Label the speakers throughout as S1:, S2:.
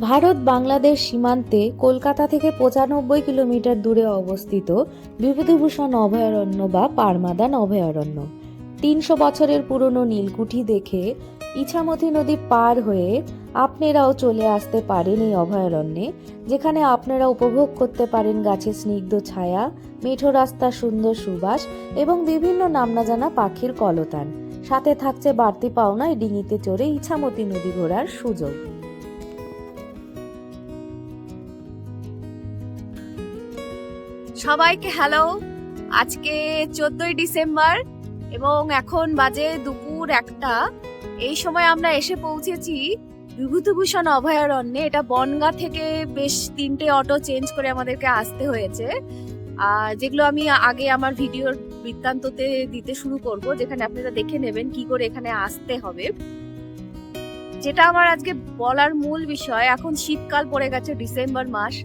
S1: ভারত বাংলাদেশ সীমান্তে কলকাতা থেকে ৯৫ কিলোমিটার দূরে অবস্থিত বিভূতিভূষণ অভয়ারণ্য বা পারমাদান অভয়ারণ্য। ৩০০ বছরের পুরনো নীলকুঠি দেখে ইছামতি নদী পার হয়ে আপনারাও চলে আসতে পারেন এই অভয়ারণ্যে, যেখানে আপনারা উপভোগ করতে পারেন গাছের স্নিগ্ধ ছায়া, মেঠো রাস্তার সুন্দর সুবাস এবং বিভিন্ন নামনা জানা পাখির কলতান। সাথে থাকছে বাড়তি পাওনা এই ডিঙিতে চড়ে ইছামতি নদী ঘোরার সুযোগ।
S2: সবাইকে হ্যালো। আজকে 14ই ডিসেম্বর এবং এখন বাজে দুপুর 1টা। এই সময় আমরা এসে পৌঁছেছি বিভূতিভূষণ অভয়ারণ্যে। এটা বনগাঁ থেকে বেশ 3টে অটো চেঞ্জ করে আমাদেরকে আসতে হয়েছে, আর যেগুলো আমি আগে আমার ভিডিওর বৃত্তান্ততে দিতে শুরু করব, যেখানে আপনারা দেখে নেবেন কি করে এখানে আসতে হবে। যেটা আমার আজকে বলার মূল বিষয়, এখন শীতকাল পড়ে গেছে, ডিসেম্বর মাস,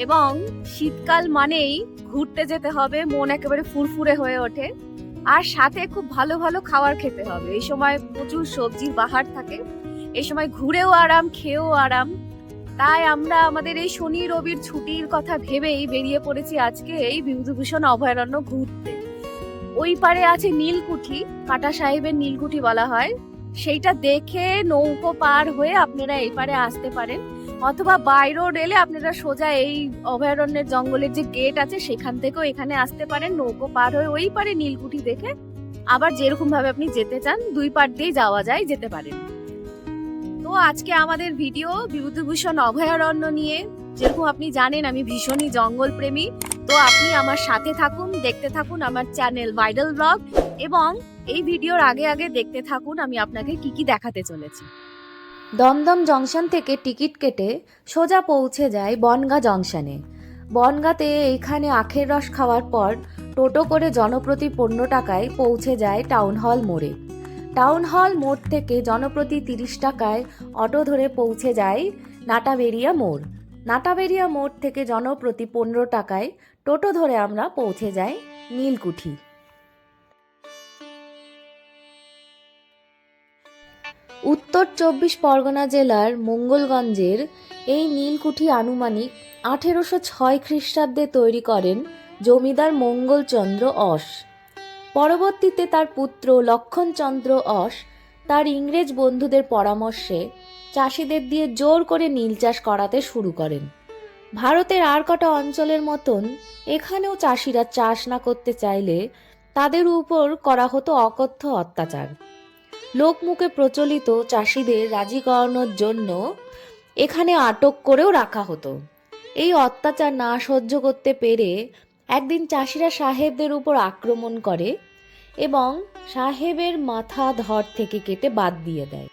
S2: এবং শীতকাল মানেই ঘুরতে যেতে হবে, মন একেবারে ফুরফুরে হয়ে ওঠে, আর সাথে খুব ভালো ভালো খাবার খেতে হবে। এই সময় প্রচুর সবজির বাহার থাকে, এই সময় ঘুরেও আরাম, খেয়েও আরাম। তাই আমরা আমাদের এই শনি রবির ছুটির কথা ভেবেই বেরিয়ে পড়েছি আজকে এই বিভূতিভূষণ অভয়ারণ্য ঘুরতে। ওই পারে আছে নীলকুঠি, কাটা সাহেবের নীলকুঠি বলা হয়, সেইটা দেখে নৌকো পার হয়ে আপনারা এই পারে আসতে পারেন, অথবা বাই রোড এলে আপনারা সোজা এই অভয়ারণ্যের জঙ্গলের যে গেট আছে সেখান থেকেও এখানে আসতে পারেন। নৌকো পার হয়ে ওই পারে নীলকুঠি দেখে আবার যেরকম ভাবে আপনি যেতে চান দুই পার দিয়ে যাওয়া যায়, যেতে পারেন। তো আজকে আমাদের ভিডিও বিভূতিভূষণ অভয়ারণ্য নিয়ে। যেরকম আপনি জানেন আমি ভীষণই জঙ্গল প্রেমী, তো আপনি আমার সাথে থাকুন, দেখতে থাকুন আমার চ্যানেল ভাইরাল ব্লগ, এবং এই ভিডিওর আগে আগে দেখতে থাকুন আমি আপনাকে কি কি দেখাতে চলেছি।
S1: দমদম জংশন থেকে টিকিট কেটে সোজা পৌঁছে যায় বনগাঁ জংশনে। বনগাঁতে এইখানে আখের রস খাওয়ার পর টোটো করে জনপ্রতি 15 টাকায় পৌঁছে যায় টাউন হল মোড়ে। টাউন হল মোড় থেকে জনপ্রতি 30 টাকায় অটো ধরে পৌঁছে যায় নাটাবেরিয়া মোড়। নাটাবেরিয়া মোড় থেকে জনপ্রতি 15 টাকায় টোটো ধরে আমরা পৌঁছে যাই নীলকুঠি। উত্তর 24 পরগনা জেলার মঙ্গলগঞ্জের এই নীলকুঠি আনুমানিক 1806 খ্রিস্টাব্দে তৈরি করেন জমিদার মঙ্গলচন্দ্র অস। পরবর্তীতে তার পুত্র লক্ষণচন্দ্র অস তার ইংরেজ বন্ধুদের পরামর্শে চাষিদের দিয়ে জোর করে নীল চাষ করাতে শুরু করেন। ভারতের আর কটা অঞ্চলের মতন এখানেও চাষিরা চাষ না করতে চাইলে তাদের উপর করা হতো অকথ্য অত্যাচার। লোকমুখে প্রচলিত চাষিদের রাজি করানোর জন্য এখানে আটক করেও রাখা হতো। এই অত্যাচার না সহ্য করতে পেরে একদিন চাষিরা সাহেবদের উপর আক্রমণ করে এবং সাহেবের মাথা ধর থেকে কেটে বাদ দিয়ে দেয়।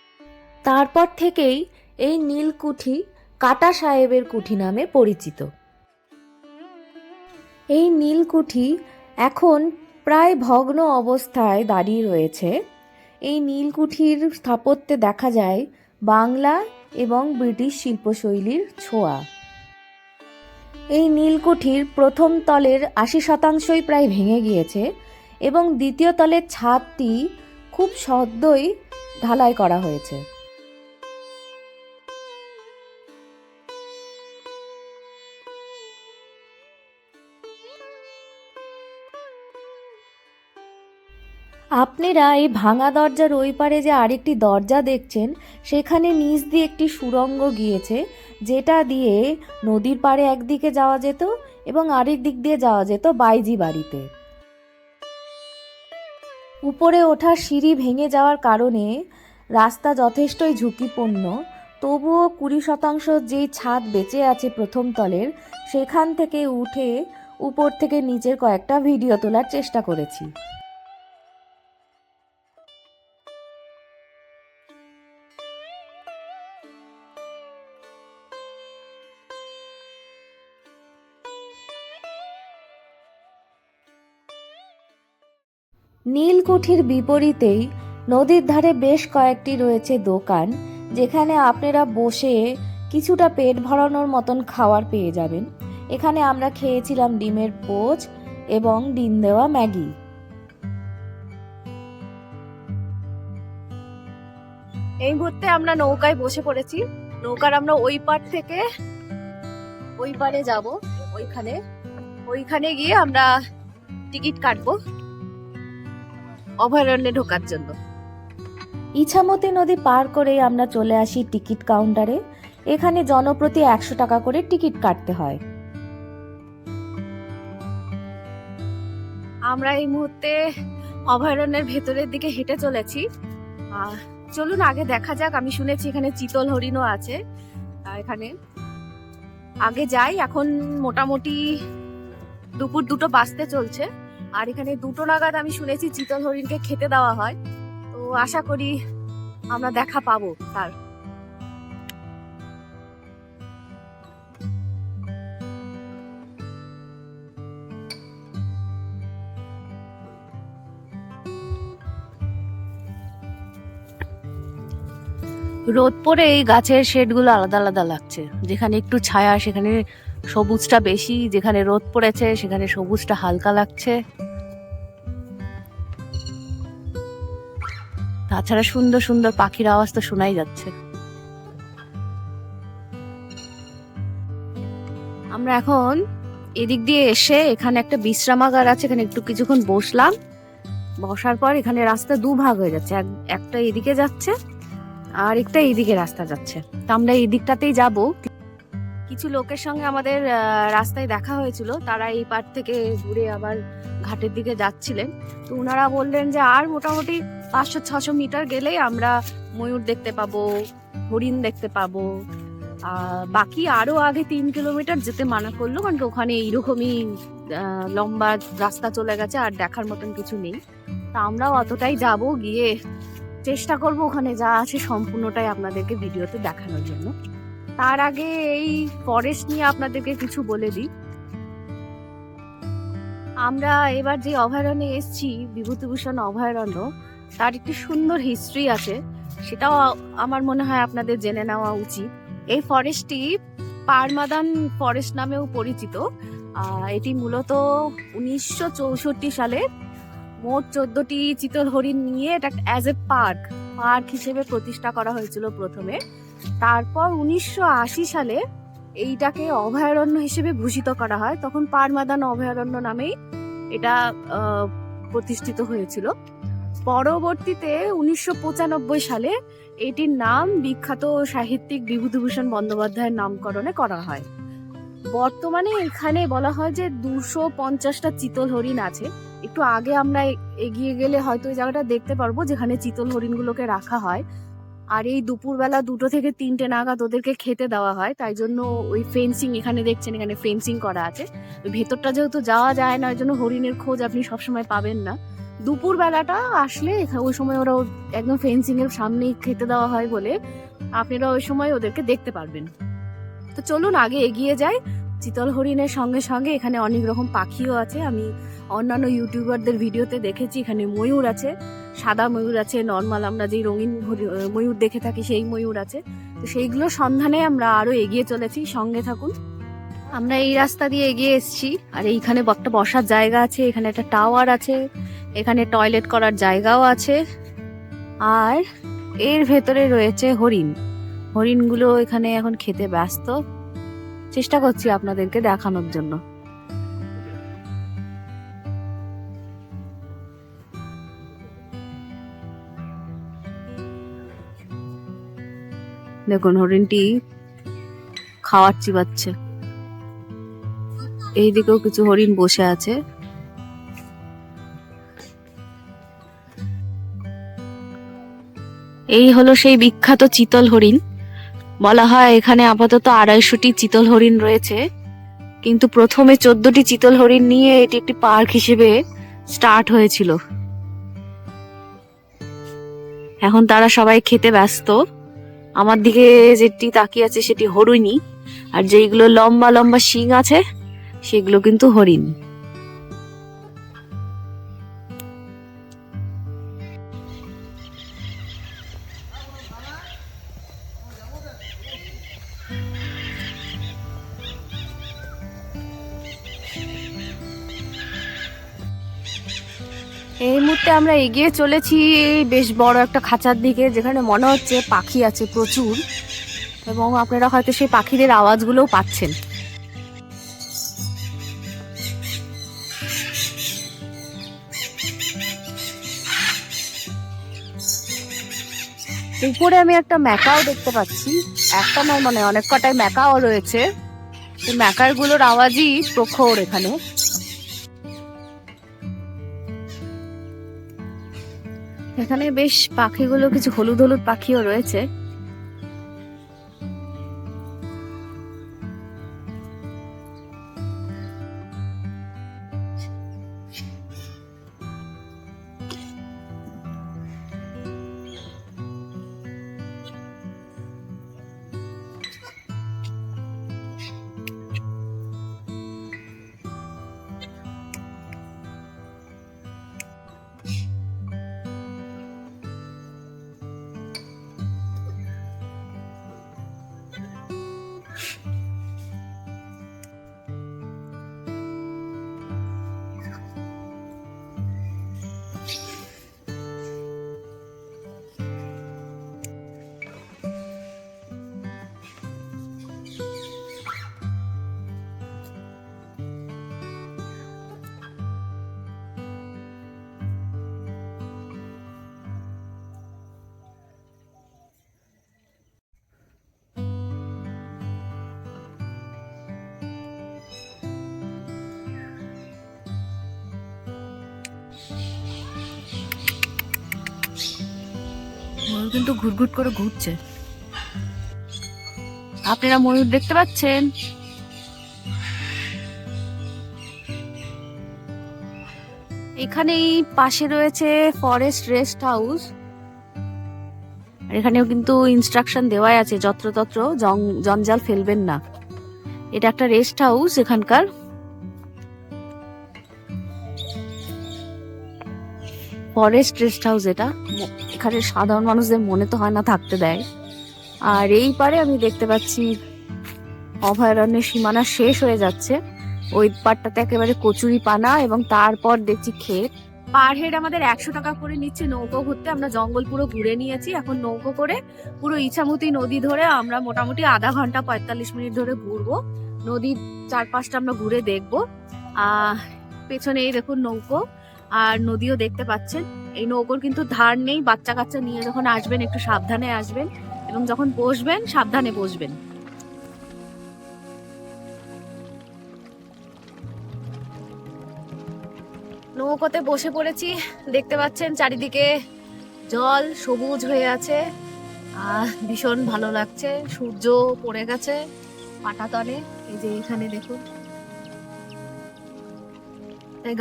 S1: তারপর থেকেই এই নীলকুঠি কাটা সাহেবের কুঠি নামে পরিচিত। এই নীলকুঠি এখন প্রায় ভগ্ন অবস্থায় দাঁড়িয়ে রয়েছে। এই নীলকুঠির স্থাপত্যে দেখা যায় বাংলা এবং ব্রিটিশ শিল্পশৈলীর ছোঁয়া। এই নীলকুঠির প্রথম তলের 80% প্রায় ভেঙে গিয়েছে এবং দ্বিতীয় তলের ছাদটি খুব সদ্যই ঢালাই করা হয়েছে। আপনারা এই ভাঙা দরজার ওই পারে যে আরেকটি দরজা দেখছেন, সেখানে নিচ দিয়ে একটি সুড়ঙ্গ গিয়েছে, যেটা দিয়ে নদীর পাড়ে একদিকে যাওয়া যেত এবং আরেক দিক দিয়ে যাওয়া যেত বাইজি বাড়িতে। উপরে ওঠার সিঁড়ি ভেঙে যাওয়ার কারণে রাস্তা যথেষ্টই ঝুঁকিপূর্ণ, তবুও 20% যেই ছাদ বেঁচে আছে প্রথম তলের, সেখান থেকে উঠে উপর থেকে নিচের কয়েকটা ভিডিও তোলার চেষ্টা করেছি। নীলকুঠির বিপরীতেই নদীর ধারে বেশ কয়েকটি রয়েছে দোকান, যেখানে আপনারা বসে কিছুটা পেট ভরানোর মতন খাবার পেয়ে যাবেন। এখানে আমরা খেয়েছিলাম ডিমের পোচ এবং ডিম দেওয়া ম্যাগি।
S2: এই মুহূর্তে আমরা নৌকায় বসে পড়েছি। নৌকার আমরা ওই পার থেকে ওই পারে যাব, ওইখানে গিয়ে আমরা টিকিট কাটবো অভয়ারণ্যে ঢোকার জন্য।
S1: ইছামতি নদী পার করেই আমরা চলে আসি টিকিট কাউন্টারে। এখানে জনপ্রতি 100 টাকা করে টিকিট কাটতে হয়।
S2: আমরা এই মুহূর্তে অভয়ারণ্যের ভেতরের দিকে হেঁটে চলেছি। চলুন আগে দেখা যাক। আমি শুনেছি এখানে চিতল হরিণও আছে। এখানে আগে যাই। এখন মোটামুটি দুপুর 2টো বাজতে চলছে, আর এখানে 2টো নাগাদ আমি শুনেছি চিতল হরিণকে খেতে দেওয়া হয়। তো আশা করি আমরা দেখা পাবো তার। রোদ পড়ে এই গাছের শেডগুলো আলাদা আলাদা লাগছে। যেখানে একটু ছায়া সেখানে সবুজটা বেশি, যেখানে রোদ পড়েছে সেখানে সবুজটা হালকা লাগছে। তাছাড়া সুন্দর সুন্দর পাখির আওয়াজ তো শোনাই যাচ্ছে। আমরা এখন এদিক দিয়ে এসে এখানে একটা বিশ্রামাগার আছে, এখানে একটু কিছুক্ষণ বসলাম। বসার পর এখানে রাস্তা 2 ভাগ হয়ে যাচ্ছে, একটা এদিকে যাচ্ছে আর একটা এইদিকে রাস্তা যাচ্ছে। তো আমরা এই দিকটাতেই যাব। কিছু লোকের সঙ্গে আমাদের রাস্তায় দেখা হয়েছিল, তারা এই পার থেকে ঘুরে আবার ঘাটের দিকে যাচ্ছিলেন। তো ওনারা বললেন যে আর মোটামুটি 500-600 মিটার গেলেই আমরা ময়ূর দেখতে পাবো, হরিণ দেখতে পাবো। বাকি আরো আগে 3 কিলোমিটার যেতে মানা করলো, কারণ ওখানে এইরকমই লম্বা রাস্তা চলে গেছে আর দেখার মতন কিছু নেই। তা আমরাও অতটাই যাব, গিয়ে চেষ্টা করব ওখানে যা আছে সম্পূর্ণটাই আপনাদেরকে ভিডিওতে দেখানোর জন্য। তার আগে এই ফরেস্ট নিয়ে আপনাদেরকে কিছু বলে দিই। আমরা এবার যে অভয়ারণ্যে এসেছি, বিভূতিভূষণ অভয়ারণ্য, তার একটি সুন্দর হিস্ট্রি আছে, সেটাও আমার মনে হয় আপনাদের জেনে নেওয়া উচিত। এই ফরেস্টটি পারমাদান ফরেস্ট নামেও পরিচিত। এটি মূলত 1964 সালে মোট 14টি চিতল হরিণ নিয়ে এটা অ্যাজ এ পার্ক হিসেবে প্রতিষ্ঠা করা হয়েছিল প্রথমে। তারপর 1980 সালে এইটাকে অভয়ারণ্য হিসেবে ভূষিত করা হয়। তখন পারমাদান অভয়ারণ্য নামেই এটা প্রতিষ্ঠিত হয়েছিল। পরবর্তীতে 1995 সালে এটির নাম বিখ্যাত সাহিত্যিক বিভূতিভূষণ বন্দ্যোপাধ্যায়ের নামকরণে করা হয়। বর্তমানে এখানে বলা হয় যে 250টা চিতল হরিণ আছে। একটু আগে আমরা এগিয়ে গেলে হয়তো ওই জায়গাটা দেখতে পারবো যেখানে চিতল হরিণগুলোকে রাখা হয়। আর এই দুপুরবেলা 2টো থেকে 3টে নাগাদ ওদেরকে খেতে দেওয়া হয়। তাই জন্য ওই ফেন্সিং এখানে দেখছেন, এখানে ফেন্সিং করা আছে। ভেতরটা যেহেতু যাওয়া যায় না, ওই জন্য হরিণের খোঁজ আপনি সবসময় পাবেন না। দুপুর বেলাটা আসলে ওই সময় ওরা একদম ফেন্সিং এর সামনেই খেতে দেওয়া হয় বলে আপনারা ওই সময় ওদেরকে দেখতে পারবেন। তো চলুন আগে এগিয়ে যাই। চিতল হরিণের সঙ্গে সঙ্গে এখানে অনেক রকম পাখিও আছে। আমি অন্যান্য ইউটিউবারদের ভিডিওতে দেখেছি এখানে ময়ূর আছে, সাদা ময়ূর আছে, নর্মাল আমরা যেই রঙিন ময়ূর দেখে থাকি সেই ময়ূর আছে। তো সেইগুলোর সন্ধানে আমরা আরো এগিয়ে চলেছি, সঙ্গে থাকুন। আমরা এই রাস্তা দিয়ে এগিয়ে এসেছি, আর এইখানে একটা বসার জায়গা আছে, এখানে একটা টাওয়ার আছে, এখানে টয়লেট করার জায়গাও আছে। আর এর ভেতরে রয়েছে হরিণগুলো এখানে এখন খেতে ব্যস্ত। চেষ্টা করছি আপনাদেরকে দেখানোর জন্য। দেখুন হরিণটি খাবার চিবাচ্ছে। এইদিকেও কিছু হরিণ বসে আছে। এই হলো সেই বিখ্যাত চিতল হরিণ। বলা হয় এখানে আপাতত 250টি চিতল হরিণ রয়েছে, কিন্তু প্রথমে 14টি চিতল হরিণ নিয়ে এটি একটি পার্ক হিসেবে স্টার্ট হয়েছিল। এখন তারা সবাই খেতে ব্যস্ত। আমার দিকে যেটি তাকিয়ে আছে সেটি হরিণী, আর যেইগুলো লম্বা লম্বা শিং আছে সেগুলো কিন্তু হরিণ। এই মুহূর্তে আমরা এগিয়ে চলেছি বেশ বড় একটা খাঁচার দিকে, যেখানে মনে হচ্ছে পাখি আছে প্রচুর। এবং আপনারা হয়তো সেই পাখিদের আওয়াজগুলোও পাচ্ছেন। উপরে আমি একটা ম্যাকাও দেখতে পাচ্ছি, একটা নয় মানে অনেক কটাই ম্যাকাও রয়েছে। ম্যাকার গুলোর আওয়াজই প্রখর এখানে। এখানে বেশ পাখিগুলো, কিছু হলুদ হলুদ পাখিও রয়েছে। ময়ূর কিন্তু ঘুরঘুর করে ঘুরছে। আপনারা ময়ূর দেখতে পাচ্ছেন? এখানেই পাশে রয়েছে ফরেস্ট রেস্ট হাউস। এখানেও কিন্তু ইনস্ট্রাকশন দেওয়াই আছে, যত্রতত্র জঞ্জাল ফেলবেন না। এটা একটা রেস্ট হাউস এখানকার। ফরেস্ট রেস্ট হাউস এটা। এখানে সাধারণ মানুষদের মনে তো হয় না থাকতে দেয়। আর এই পারে আমি দেখতে পাচ্ছি অভয়ারণ্যের সীমানা শেষ হয়ে যাচ্ছে। ওই পারটাতে একেবারে কচুরি পানা এবং তারপর দেখছি ক্ষেত। পার হেড আমাদের 100 টাকা করে নিচ্ছে নৌকো ঘুরতে। আমরা জঙ্গল পুরো ঘুরে নিয়েছি, এখন নৌকো করে পুরো ইছামতি নদী ধরে আমরা মোটামুটি আধা ঘন্টা 45 মিনিট ধরে ঘুরবো। নদীর চারপাশটা আমরা ঘুরে দেখবো। পেছনে এই দেখুন নৌকো, আর নদীও দেখতে পাচ্ছেন। এই নৌকোর কিন্তু ধার নেই। বাচ্চা কাচ্চা নিয়ে যখন আসবেন একটু সাবধানে আসবেন, এবং যখন বসবেন সাবধানে বসবেন। নৌকোতে বসে পড়েছি, দেখতে পাচ্ছেন চারিদিকে জল সবুজ হয়ে আছে। ভীষণ ভালো লাগছে। সূর্য পড়ে গেছে পাটাতনে, এই যে এখানে দেখুন।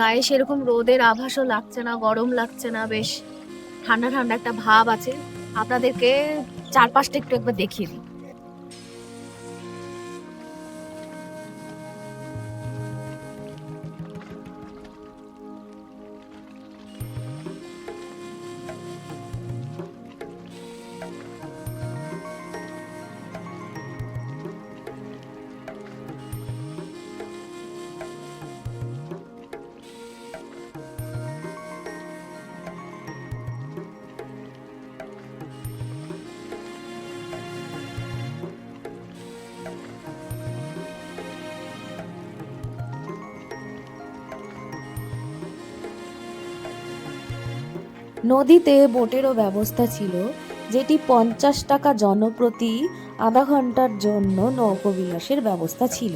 S2: গায়ে সেরকম রোদের আভাসও লাগছে না, গরম লাগছে না, বেশ ঠান্ডা ঠান্ডা একটা ভাব আছে। আপনাদেরকে চারপাশটা একটু একবার দেখিয়ে দিই।
S1: নদীতে বোটেরও ব্যবস্থা ছিল, যেটি 50 টাকা জনপ্রতি আধা ঘন্টার জন্য নৌকোবিলাসের ব্যবস্থা ছিল।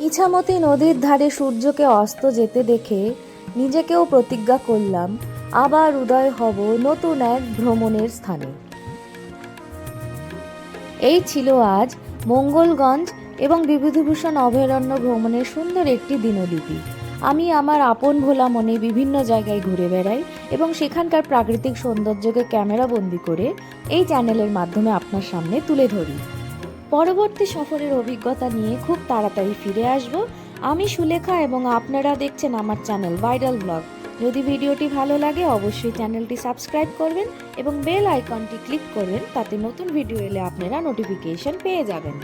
S1: ইছামতি নদীর ধারে সূর্যকে অস্ত যেতে দেখে নিজেকেও প্রতিজ্ঞা করলাম আবার উদয় হব নতুন এক ভ্রমণের স্থানে। এই ছিল আজ মঙ্গলগঞ্জ এবং বিভূতিভূষণ অভয়ারণ্য ভ্রমণের সুন্দর একটি দিনলিপি। আমি আমার আপন ভোলা মনে বিভিন্ন জায়গায় ঘুরে বেড়াই এবং সেখানকার প্রাকৃতিক সৌন্দর্যকে ক্যামেরাবন্দি করে এই চ্যানেলের মাধ্যমে আপনার সামনে তুলে ধরি। পরবর্তী সফরের অভিজ্ঞতা নিয়ে খুব তাড়াতাড়ি ফিরে আসব। আমি সুলেখা এবং আপনারা দেখছেন আমার চ্যানেল ভাইরাল ব্লগ। যদি ভিডিওটি ভালো লাগে অবশ্যই চ্যানেলটি সাবস্ক্রাইব করবেন এবং বেল আইকনটি ক্লিক করবেন, তাতে নতুন ভিডিও এলে আপনারা নোটিফিকেশন পেয়ে যাবেন।